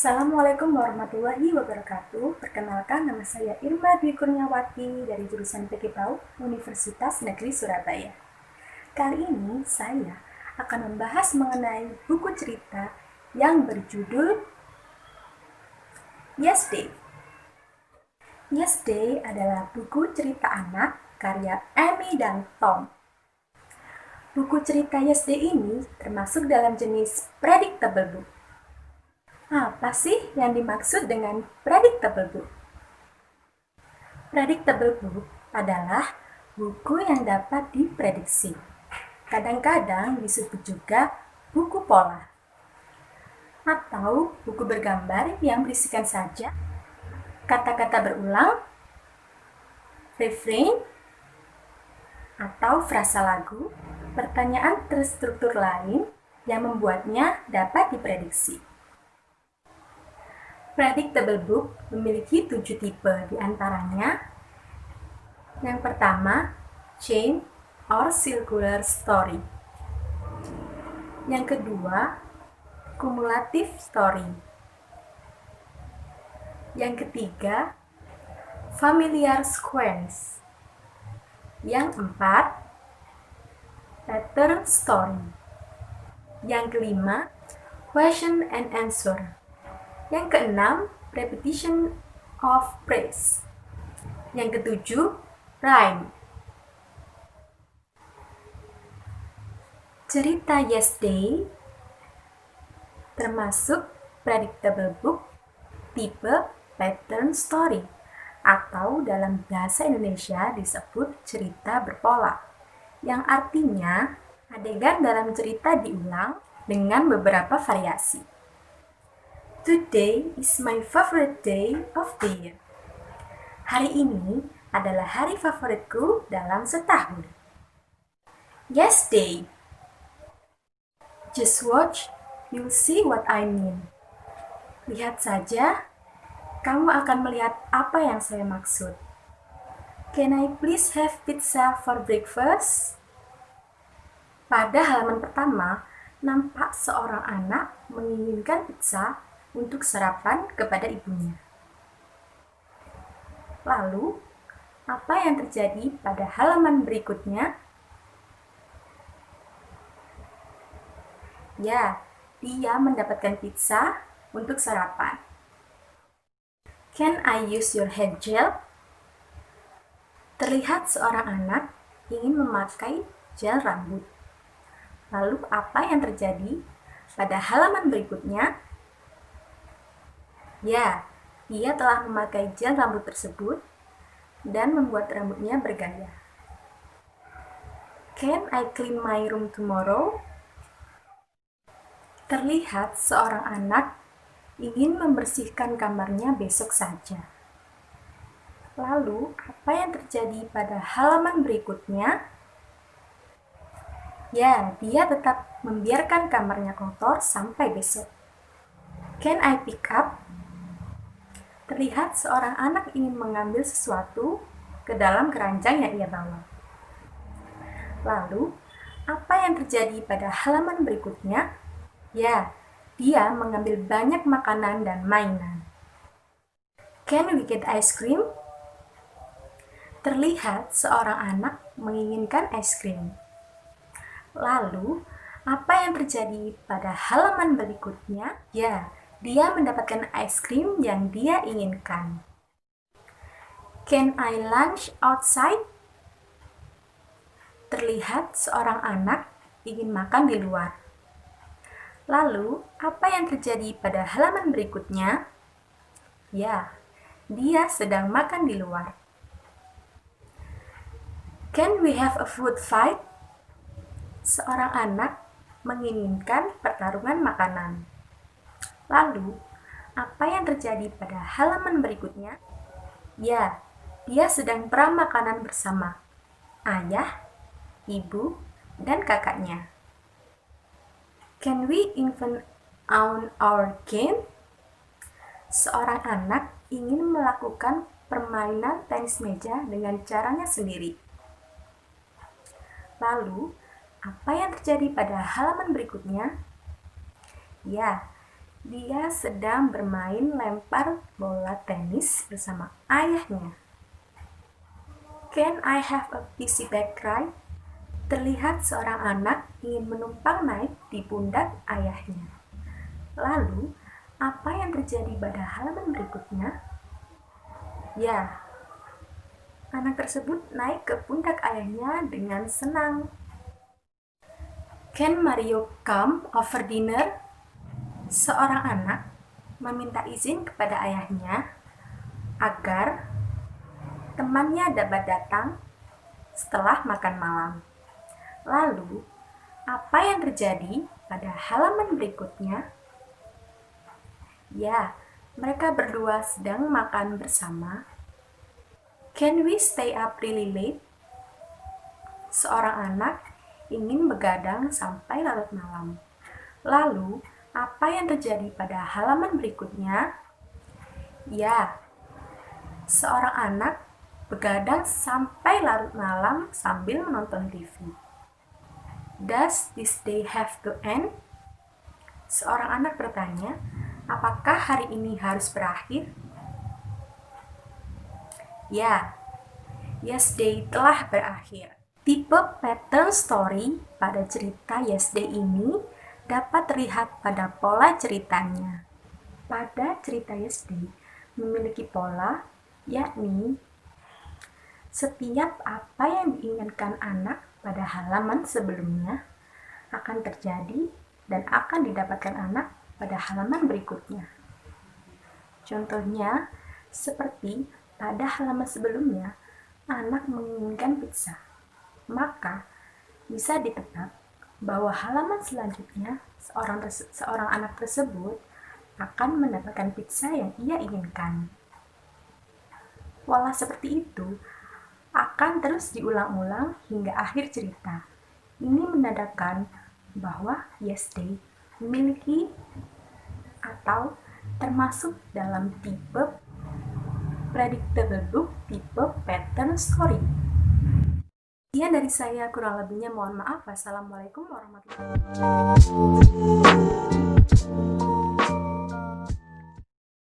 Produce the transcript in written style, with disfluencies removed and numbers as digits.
Assalamualaikum warahmatullahi wabarakatuh. Perkenalkan, nama saya Irma Dwi Kurniawati dari jurusan PK PAUD Universitas Negeri Surabaya. Kali ini saya akan membahas mengenai buku cerita yang berjudul Yesterday. Yesterday adalah buku cerita anak karya Amy dan Tom. Buku cerita Yesterday ini termasuk dalam jenis predictable book. Apa sih yang dimaksud dengan predictable book? Predictable book adalah buku yang dapat diprediksi. Kadang-kadang disebut juga buku pola atau buku bergambar yang berisikan saja kata-kata berulang, refrain, atau frasa lagu, pertanyaan terstruktur lain yang membuatnya dapat diprediksi. Predictable book memiliki 7 tipe, diantaranya yang pertama, chain or circular story. Yang kedua, cumulative story. Yang ketiga, familiar sequence. Yang keempat, pattern story. Yang kelima, question and answer. Yang keenam, repetition of phrase. Yang ketujuh, rhyme. Cerita Yesterday termasuk predictable book tipe pattern story, atau dalam bahasa Indonesia disebut cerita berpola, yang artinya adegan dalam cerita diulang dengan beberapa variasi. Today is my favorite day of the year. Hari ini adalah hari favoritku dalam setahun. Yesterday. Just watch, you'll see what I mean. Lihat saja, kamu akan melihat apa yang saya maksud. Can I please have pizza for breakfast? Pada halaman pertama, nampak seorang anak menginginkan pizza untuk sarapan kepada ibunya. Lalu, apa yang terjadi pada halaman berikutnya? Ya, dia mendapatkan pizza untuk sarapan. Can I use your hair gel? Terlihat seorang anak ingin memakai gel rambut. Lalu apa yang terjadi pada halaman berikutnya? Ya, dia telah memakai gel rambut tersebut dan membuat rambutnya bergaya. Can I clean my room tomorrow? Terlihat seorang anak ingin membersihkan kamarnya besok saja. Lalu, apa yang terjadi pada halaman berikutnya? Ya, dia tetap membiarkan kamarnya kotor sampai besok. Can I pick up? Terlihat seorang anak ingin mengambil sesuatu ke dalam keranjang yang ia bawa. Lalu, apa yang terjadi pada halaman berikutnya? Ya, dia mengambil banyak makanan dan mainan. Can we get ice cream? Terlihat seorang anak menginginkan es krim. Lalu, apa yang terjadi pada halaman berikutnya? Ya, dia mendapatkan es krim yang dia inginkan. Can I lunch outside? Terlihat seorang anak ingin makan di luar. Lalu, apa yang terjadi pada halaman berikutnya? Ya, dia sedang makan di luar. Can we have a food fight? Seorang anak menginginkan pertarungan makanan. Lalu, apa yang terjadi pada halaman berikutnya? Ya, dia sedang perang makanan bersama ayah, ibu, dan kakaknya. Can we invent on our game? Seorang anak ingin melakukan permainan tenis meja dengan caranya sendiri. Lalu, apa yang terjadi pada halaman berikutnya? Ya, Dia sedang bermain lempar bola tenis bersama ayahnya. Can I have a piggyback ride? Terlihat seorang anak ingin menumpang naik di pundak ayahnya. Lalu, apa yang terjadi pada halaman berikutnya? Ya, anak tersebut naik ke pundak ayahnya dengan senang. Can Mario come over dinner? Seorang anak meminta izin kepada ayahnya agar temannya dapat datang setelah makan malam. Lalu, apa yang terjadi pada halaman berikutnya? Ya, mereka berdua sedang makan bersama. Can we stay up really late? Seorang anak ingin begadang sampai larut malam. Lalu, apa yang terjadi pada halaman berikutnya? Ya, seorang anak begadang sampai larut malam sambil menonton TV. Does this day have to end? Seorang anak bertanya, apakah hari ini harus berakhir? Ya, yesterday telah berakhir. Tipe pattern story pada cerita yesterday ini dapat terlihat pada pola ceritanya. Pada cerita yesterday memiliki pola, yakni setiap apa yang diinginkan anak pada halaman sebelumnya akan terjadi dan akan didapatkan anak pada halaman berikutnya. Contohnya, seperti pada halaman sebelumnya, anak menginginkan pizza. Maka, bisa ditebak bahwa halaman selanjutnya seorang anak tersebut akan mendapatkan pizza yang ia inginkan. Pola seperti itu akan terus diulang-ulang hingga akhir cerita. Ini menandakan bahwa yesterday memiliki atau termasuk dalam tipe predictable book, tipe pattern story. Sekian dari saya, kurang lebihnya mohon maaf. Wassalamualaikum warahmatullahi wabarakatuh.